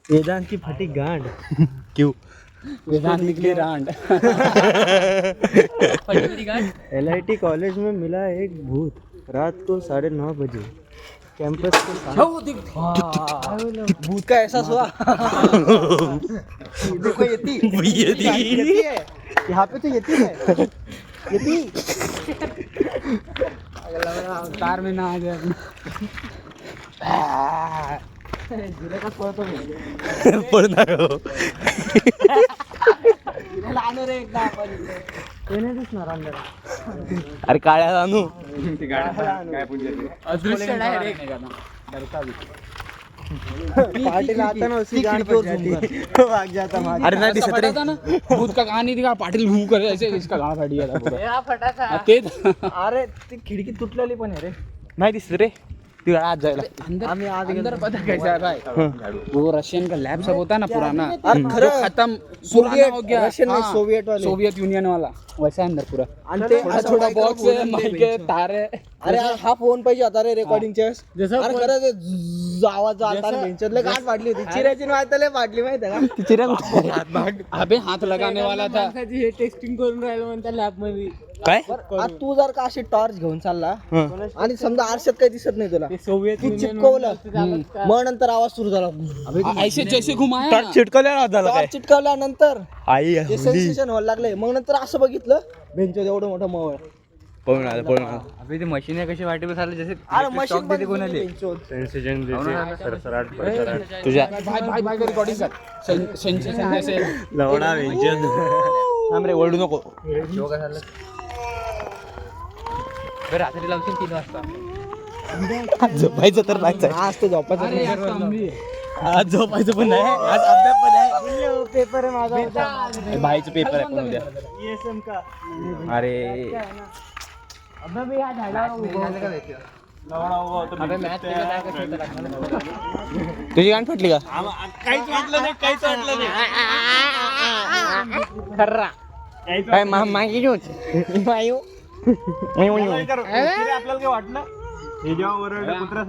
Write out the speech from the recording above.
वेदांत की फटी गांड। क्यों? वेदांत निकली रांड। LIT कॉलेज में मिला एक भूत, रात को 9:30 बजे कैंपस के साथ। भूत का एहसास हुआ। देखो यती है, यहाँ पे तो यती है। यती कार में ना आ जाए। जिले का पळतो मी। पडणार हो. जिलेला आणू रे एकदा आपण इथे. येणे दिसणार अंदर। अरे काळ्या आणू. अदृश्य डायरेक्ट पाटिल आता ना उसी गांड पर जाती, भाग जाता भाग। अरे नाही दिसत रे. ना भूत का कहानी दिखा पाटिल हू करे ऐसे इसका गाना फाटी गया था पूरा। तेच अरे ती खिडकी तुटलेली पण आहे रे। नाही दिसत रे. तिला आज जायला. आम्ही आज अंदर पता कैसा है भाई, वो रशियन का लैब सब होता है ना पुराना, अरे जो खत्म पुराना हो गया। रशियन में हाँ, सोवियत वाले। सोवियत यूनियन वाला वैसा है अंदर पूरा। आणि ते छोटा बॉक्स है, माइक है, तार है। अरे हा फोन पाहिजे होता रे रेकॉर्डिंगच्या अरे खरं ते आवाज आलता ना बेंचरला गाठ वाढली होती चिराची वाजताले वाढली माहिती आहे का चिरा अबे हाथ लगाने वाला था। हे टेस्टिंग करून राहिलो म्हणता लॅब मध्ये काय? आज तू जर का अशी टॉर्च घेऊन चालला आणि समजा आरशात काही दिसत नाही तुला तू चिपकवलं मग नंतर आवाज सुरू झाला ऐसे जैसे घुमाया ना, चिटकवल्या झालं काय? टॉर्च चिटकवल्यानंतर आई ते सेन्सेशन व्हायला लागले मग नंतर असं बघितलं बेंचवर एवढं मोठं मवळ पळून आलं पळून आलं. अभी ती मशीन कशी वाटी बसायला जसे अरे मशीन पण कोणाली तुझ्या भाई भाई भाई रिकॉर्डिंग कर सेंसेशन जैसे लवडा व्यंजन. थांब रे ओरडू नको. रात्री लावशील 3 वाजता. झोपायचं तर नाहीच आहे. आज तो झोपायचं अरे यार कमली है। आज झोपायचं पण नाही. आज अभ्यास पण आहे. पेपर आहे माझा भाईचं पेपर आहे पण उद्या. ESM का अरे अबे मी या झाडावर उभा होतो. अबे मॅच काय कसं तुझी गाण फाटली का? काय मागे घेऊन मायू आपल्याला आपल्याला काय वाटलं हे जेव्हा ओरडलं कुत्रा